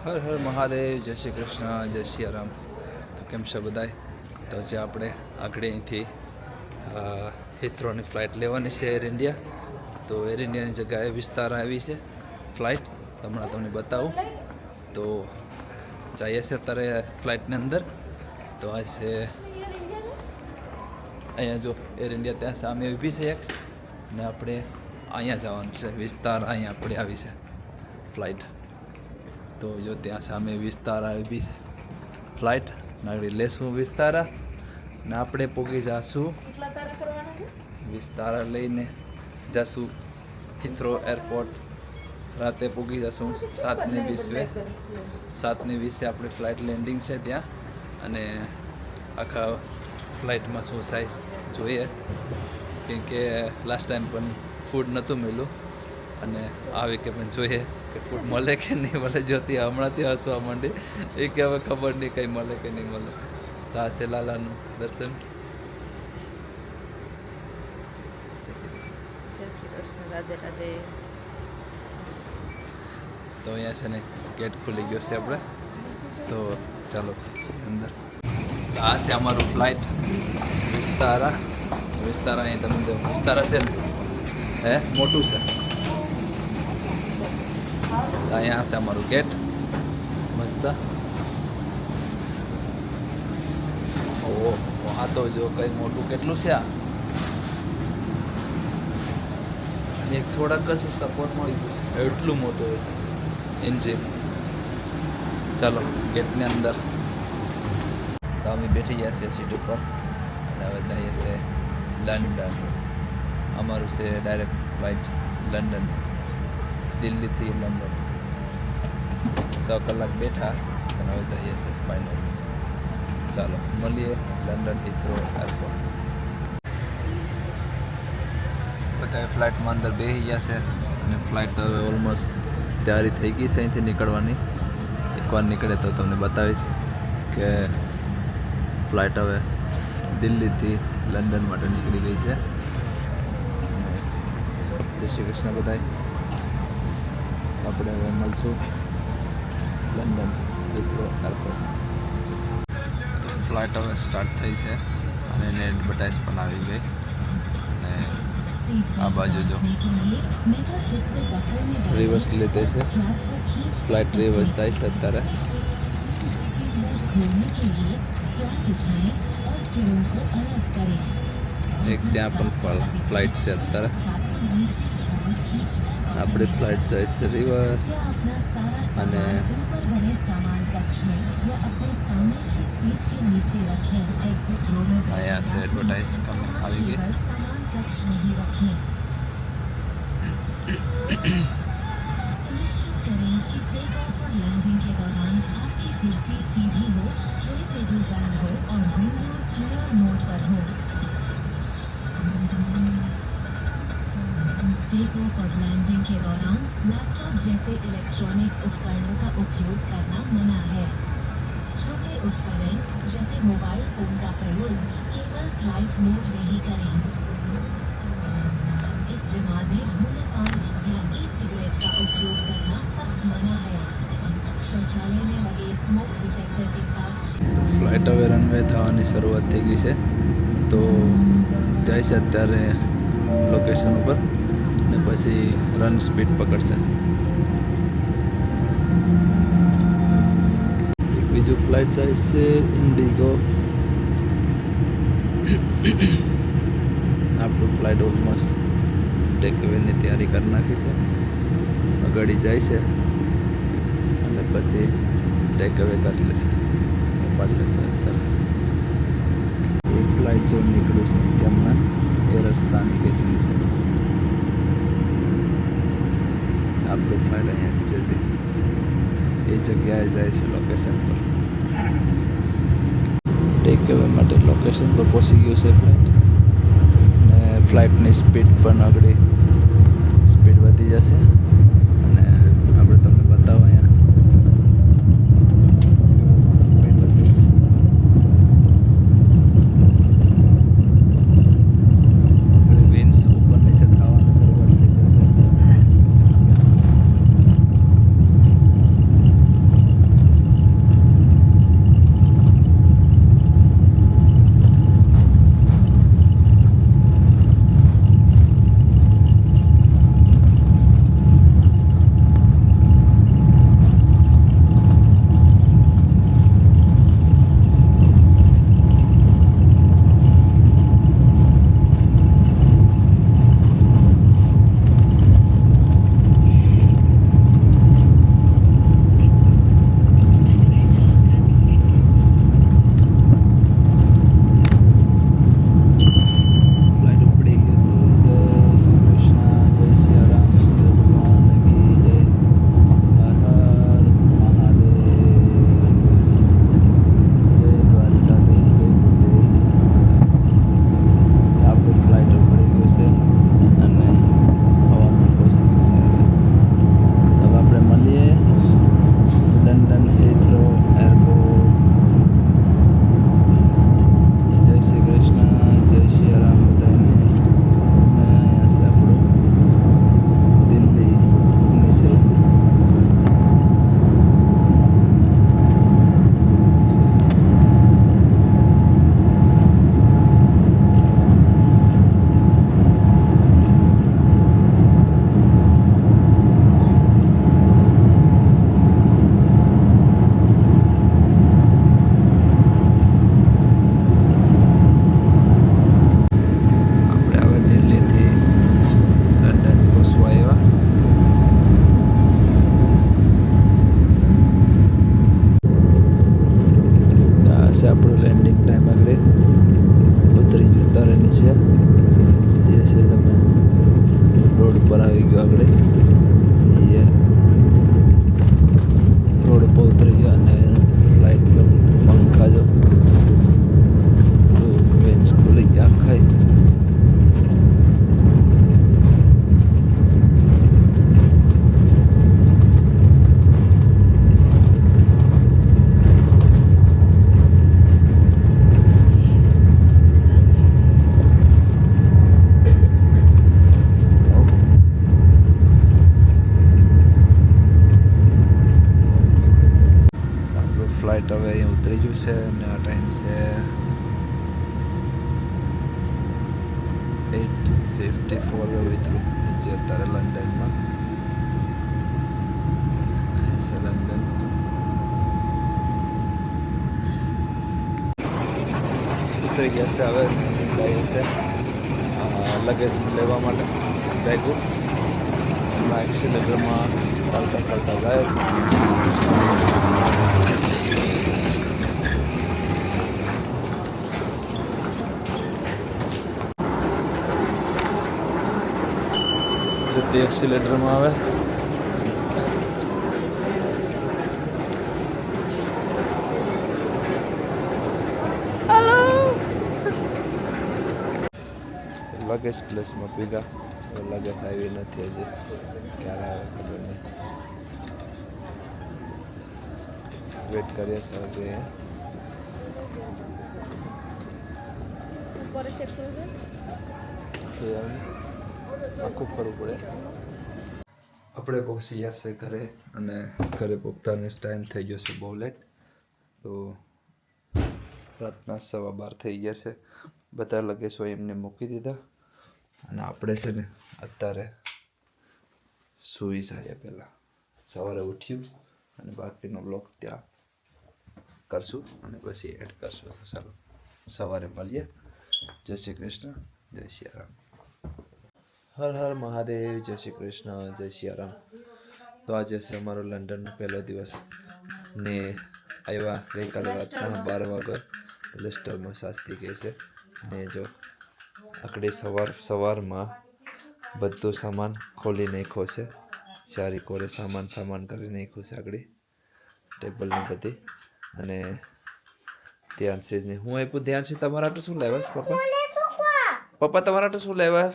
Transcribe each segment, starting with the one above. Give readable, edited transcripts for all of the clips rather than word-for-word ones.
હર હર મહાદેવ, જય શ્રી કૃષ્ણ, જય શ્રી રામ. તો કેમ છે બધાય? તો જે આપણે આગળ અહીંથી હિથ્રોની ફ્લાઇટ લેવાની છે એર ઇન્ડિયા. તો એર ઇન્ડિયાની જગ્યાએ વિસ્તારા આવી છે ફ્લાઇટ, હમણાં તમને બતાવું. તો જઈએ છે અત્યારે ફ્લાઇટની અંદર. તો આ છે અહીંયા જો એર ઇન્ડિયા ત્યાં સામે ઊભી છે એક, ને આપણે અહીંયા જવાનું છે વિસ્તારા. અહીંયા આપણે આવી છે ફ્લાઇટ. તો જો ત્યાં સામે વિસ્તારા આવી ફ્લાઇટ, નાગરી લેશું વિસ્તારા ને આપણે પોગી જશું વિસ્તારા લઈને જશું હિથ્રો એરપોર્ટ. રાતે પોગી જશું 7:20. 7:20 આપણે ફ્લાઇટ લેન્ડિંગ છે ત્યાં. અને આખા ફ્લાઇટમાં શું સાઈઝ જોઈએ, કેમ કે લાસ્ટ ટાઈમ પણ ફૂડ નહોતું મળ્યું અને આવી કે પણ જોઈએ કે ફૂડ મળે કે નહીં મળે. જોતી હમણાંથી હસવા માંડી એ કે હવે ખબર નહીં કંઈ મળે કે નહીં મળે. તો આ છે લાલાનું દર્શન. જય શ્રી કૃષ્ણ, રાધે રાધે. તો અહીંયા છે ને ગેટ ખુલી ગયો છે આપણે. તો ચાલો અંદર. આ છે અમારું ફ્લાઇટ વિસ્તારા. વિસ્તારા અહીં તમે જો વિસ્તારા છે ને હે મોટું છે. અહીંયા છે અમારું ગેટ મસ્ત. ઓહો, આ તો જો કઈ મોટું કેટલું છે આ. એક થોડાક જ સપોર્ટ મળી ગયું, એટલું મોટું એન્જિન. ચાલો ગેટની અંદર. તો અમે બેઠી ગયા છે સીટ ઉપર. હવે જઈએ છે લંડન. અમારું છે ડાયરેક્ટ ફ્લાઇટ લંડન, દિલ્હીથી લંડન. 6 કલાક બેઠા અને હવે જઈએ છે ફાઇનલ. ચાલો મળીએ લંડન હિથ્રો એરપોર્ટ. બધા ફ્લાઇટમાં અંદર બેસી ગયા છે અને ફ્લાઇટ હવે ઓલમોસ્ટ તૈયારી થઈ ગઈ છે અહીંથી નીકળવાની. એકવાર નીકળે તો તમને બતાવીશ કે ફ્લાઇટ હવે દિલ્હીથી લંડન માટે નીકળી ગઈ છે. જય શ્રી કૃષ્ણ બધાય. આપણે હવે મળશું લંડન હિથ્રો એરપોર્ટ. ફ્લાઇટ હવે સ્ટાર્ટ થઈ છે અને એને એડવર્ટાઇઝ પણ આવી ગઈ. અને આ બાજુ જો રિવર્સ લીધે છે ફ્લાઇટ, રિવર્સ જાય છે અત્યારે. એક ત્યાં પણ ફ્લાઇટ છે અત્યારે. આપણી ફ્લાઇટ જાય છે રિવર્સ. અને અહીંયા છે એડવર્ટાઇઝ આવી ગઈ. सुनिश्चित करें कि टेक ऑफ और लैंडिंग के दौरान आपकी कुर्सी सीधी हो, ट्रे टेबल बैग हो और विंडोज क्लियर मोड पर हो. टेक ऑफ और लैंडिंग के दौरान लैपटॉप जैसे इलेक्ट्रॉनिक उपकरणों का उपयोग करना मना है. छोटे उपकरण जैसे मोबाइल फोन का प्रयोग केवल फ्लाइट मोड में ही करें. इस विमान में धूम्रपान या ई सिगरेट का उपयोग करना सख्त मना है. शौचालय में लगे स्मोक डिटेक्टर के साथ ફ્લાઇટ હવે રનવે થવાની શરૂઆત થઈ ગઈ છે. તો જાય છે અત્યારે લોકેશન ઉપર ને પછી રન સ્પીડ પકડશે. બીજું ફ્લાઇટ જાય છે ઇન્ડિગો. આપણું ફ્લાઇટ ઓલમોસ્ટ ટેકઅવેની તૈયારી કરી નાખી છે. અગાડી જાય છે અને પછી ટેકઅવે કરી લેશે, ઉપાડી લેશે. અત્યારે એક ફ્લાઇટ જો નીકળ્યું છે તેમના એ રસ્તાની ગયેલી છે. આપણું ફ્લાઇટ અહીંયા નીચેથી એ જગ્યાએ જાય છે લોકેશન પર. ટેકઅવે માટે લોકેશન પર પહોંચી ગયું છે ફ્લાઇટ. ને ફ્લાઇટની સ્પીડ પણ આગળ સ્પીડ વધી જશે. અને આપણે તમને બતાવો અહીંયા સ્પીડ વધી છે. વિન્ડ્સ ઉપર નીચે થવાની શરૂઆત થઈ જશે. ગયું છે અને આ ટાઈમ છે 8:54 વિતરું નીચે અત્યારે લંડનમાં છે લંડન. ઉતરી ગયા છે હવે જઈએ છે લગેજ લેવા માટે બેગું એક્સિલેટરમાં ચાલતા ચાલતા જાય છે તે એક્સિલેટરમાં આવે લગેજ પ્લેસમાં પીગા લગેજ આવી નથી હજી ક્યારે આવે ખબર નહીં વેટ કરીએ છીએ આખું ફરવું પડે. આપણે પહોંચી ગયા છે ઘરે અને ઘરે પહોંચતાને ટાઈમ થઈ ગયો છે બહુ લેટ. તો રાતના 12:15 થઈ ગયા છે. બધા લગેજ હોય એમને મૂકી દીધા અને આપણે છે ને અત્યારે સૂઈ જાય પહેલાં સવારે ઉઠ્યું અને બાકીનો બ્લોગ ત્યાં કરશું અને પછી એડ કરશું. તો ચાલો સવારે મળીએ. જય શ્રી કૃષ્ણ, જય સિયારામ. હર હર મહાદેવ, જય શ્રી કૃષ્ણ, જય સિયારામ. તો આજે છે અમારો લંડનનો પહેલો દિવસ ને આવ્યા ગઈકાલે રાતના 12 વાગે લેસ્ટરમાં શાસ્તી કહે છે ને જો આકડે સવારમાં બધો સામાન ખોલી નાખ્યો છે. ચારી કોરે સામાન કરી નાખ્યું છે આગળ ટેબલની બધી. અને ધ્યાન છે જ નહીં. હું આપ્યું ધ્યાન છે તમારા માટે શું લાવ્યા પપ્પા? પપ્પા તમારા માટે શું લાવ્યા?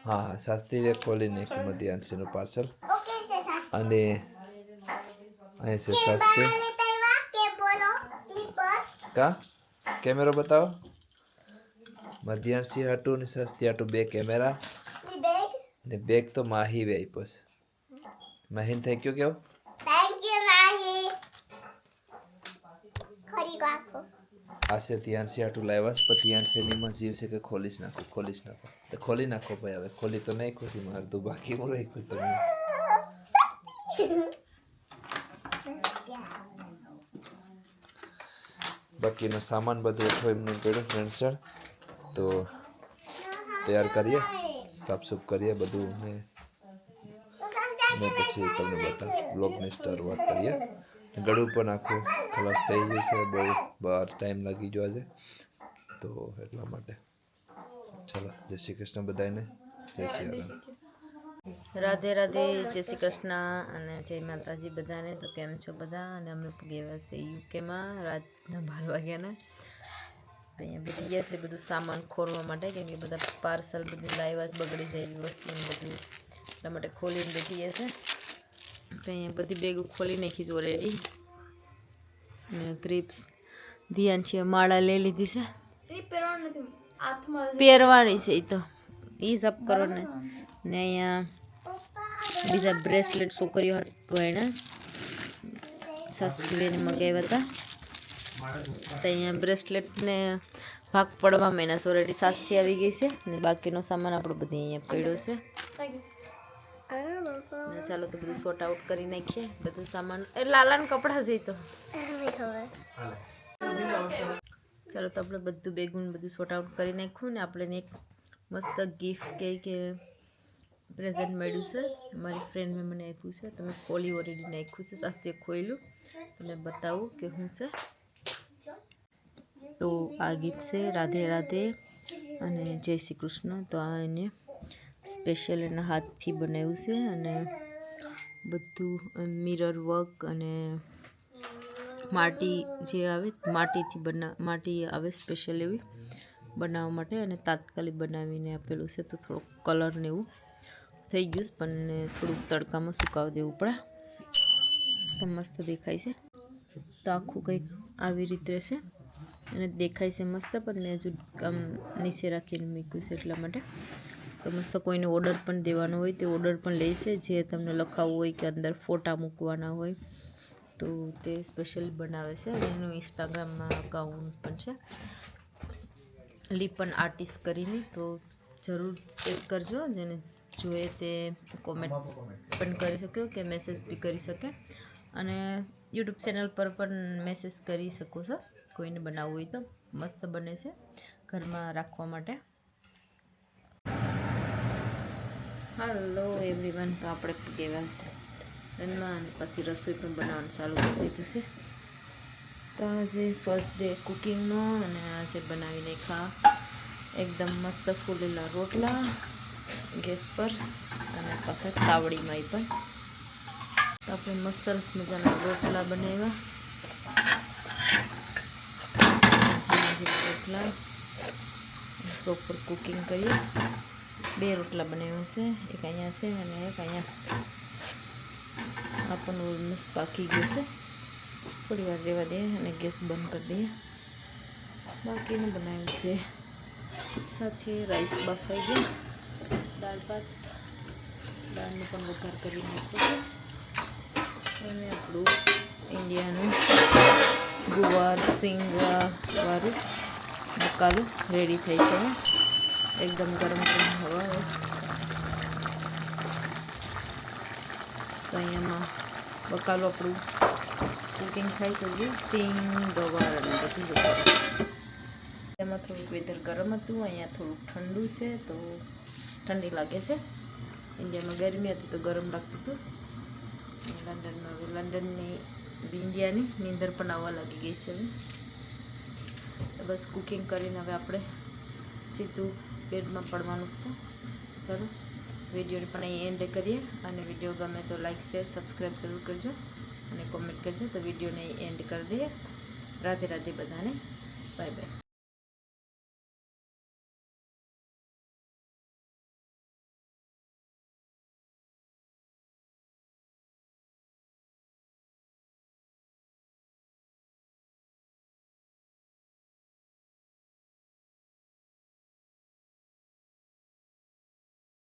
હા શાસ્ત્રી ખોલી નાખ્યું ધ્યાન છે નું પાર્સલ. અને અહીં છે શાસ્ત્રી કા કેમેરો બતાવો. મધ્યાંશી હાટું ને શાસ્ત્રી હાટું 2 કેમેરા ને બેગ તો માહી વે આપ્યો છે. માહીન થેન્ક યુ કેવો. આ છે ધ્યાનસી હાટું લાવ્યા પણ ધ્યાનસી નીમાં જીવ છે કે ખોલી નાખો તો ખોલી નાખો ભાઈ. હવે ખોલી તો નહીં ખુશી મારે તો બાકી હું રહી તો બાકીનો સામાન બધું એટલો એમનું પડ્યું ફ્રેન્ડ સર. તો તૈયાર કરીએ, સાફ કરીએ બધું ને પછી તમને બ્લોગની શરૂઆત કરીએ. ગળું પણ આખું ખલાસ થઈ ગયું છે. બહુ બહાર ટાઈમ લાગી ગયો આજે તો એટલા માટે. ચાલો જય શ્રી કૃષ્ણ બધાને, જય શ્રી રામ. રાધે રાધે, જય શ્રી કૃષ્ણ અને જય માતાજી બધાને. તો કેમ છો બધા? અને અમે ગયા છે યુકેમાં રાતના 12 વાગ્યાના. તો અહીંયા બેસી ગયા છે બધું સામાન ખોલવા માટે કેમ કે બધા પાર્સલ બધું લાવ્યા બગડી જાય એવી વસ્તુ બધું એટલા માટે ખોલીને બેસી ગયા છે. તો અહીંયા બધી બેગો ખોલી નાખી છે ઓલરેડી. ને ક્રિપ્સ ધ્યાન છે માળા લઈ લીધી છે. પહેરવાની છે એ તો એ સબ કરો ને. ને અહીંયા બીજા બ્રેસલેટ છોકરીઓ એના શાસ્ત્રીબેને મગાવ્યા હતા. તો અહીંયા બ્રેસલેટને ભાગ પડવા મહિના ઓલરેડી શાસ્ત્રી આવી ગઈ છે ને બાકીનો સામાન આપણો બધી અહીંયા પડ્યો છે. ચાલો તો બધું સોર્ટ આઉટ કરી નાખીએ બધું સામાન. એ લાલાના કપડાં છે તો ચાલો તો આપણે બધું બેગું બધું સોર્ટ આઉટ કરી નાખ્યું ને આપણે એક મસ્ત ગિફ્ટ કે પ્રેઝન્ટ મળ્યું છે. મારી ફ્રેન્ડ મેં મને આપ્યું છે. તમે ખોલી ઓલરેડી નાખ્યું છે. શાસ્ત્રીએ ખોલ્યું તમને બતાવું કે શું છે. તો આ ગિફ્ટ છે રાધે રાધે અને જય શ્રી કૃષ્ણ. તો આ એને સ્પેશિયલ એના હાથથી બનાવ્યું છે અને બધું મિરર વર્ક અને માટી જે આવે માટી આવે સ્પેશિયલ એવી બનાવવા માટે અને તાત્કાલિક બનાવીને આપેલું છે. તો થોડુંક કલર ને એવું થઈ ગયું પણ થોડુંક તડકામાં સુકાવી દેવું પડે તો મસ્ત દેખાય છે. તો આખું કંઈક આવી રીતે રહેશે અને દેખાય છે મસ્ત પણ મેં હજુ આમ નીચે રાખીને મૂક્યું છે એટલા માટે. તો મસ્ત કોઈને ઓર્ડર પણ દેવાનો હોય તે ઓર્ડર પણ લેશે, જે તમને લખાવવું હોય કે અંદર ફોટા મૂકવાના હોય તો તે સ્પેશિયલી બનાવે છે. અને એનું ઇન્સ્ટાગ્રામમાં અકાઉન્ટ પણ છે, લીપન આર્ટિસ્ટ કરીને, તો જરૂર ચેક કરજો. જેને જોઈએ તે કોમેન્ટ પણ કરી શકો કે મેસેજ બી કરી શકે, અને યુટ્યુબ ચેનલ પર પણ મેસેજ કરી શકો છો કોઈને બનાવવું હોય તો. મસ્ત બને છે ઘરમાં રાખવા માટે. હાલો એવરીવન, તો આપણે ગયા છે રનમાં અને પછી રસોઈ પણ બનાવવાનું ચાલુ કરી દીધું છે. તો આજે ફર્સ્ટ ડે કુકિંગનો, અને આજે બનાવીને એકદમ મસ્ત ફૂલેલા રોટલા ગેસ પર, અને પાછા તાવડીમાં પણ આપણે મસ્ત સરસ મજાના રોટલા બનાવ્યા. રોટલા પ્રોપર કુકિંગ કરીએ. 2 રોટલા બનાવ્યા છે, એક અહીંયા છે અને એક અહીંયા. આપણને ઓલમોસ્ટ પાકી ગયો છે, થોડી વાર રહેવા દઈએ અને ગેસ બંધ કરી દઈએ. બાકીનું બનાવ્યું છે, સાથે રાઈસ બફાઈ ગયા, દાળ ભાત, દાળનો પણ વઘાર કરી નાખ્યો છે, અને આપણું ઇન્ડિયાનું ગુવાર સિંગવાળું બકાલું રેડી થઈ છે. એકદમ ગરમ ગરમ હવા હોય તો અહીંયામાં બકાલું આપણું કુકિંગ થાય છે. સિંગ ગવાર અને બધું જ એમાં થોડુંક વેધર ગરમ હતું, અહીંયા થોડુંક ઠંડુ છે તો ઠંડી લાગે છે. ઇન્ડિયામાં ગરમી હતી તો ગરમ લાગતું હતું. લંડનમાં હવે લંડનની ઇન્ડિયાની નીંદર પણ આવવા લાગી ગઈ છે હવે. તો બસ કુકિંગ કરીને હવે આપણે સીધું બેડમાં પડવાનું છે. ચાલો વિડીયોને પણ અહીં એન્ડ કરીએ, અને વિડીયો ગમે તો લાઈક શેર સબસ્ક્રાઈબ જરૂર કરજો અને કોમેન્ટ કરજો. તો વિડીયોને એન્ડ કરી દઈએ. રાધે રાધે બધાને, બાય બાય.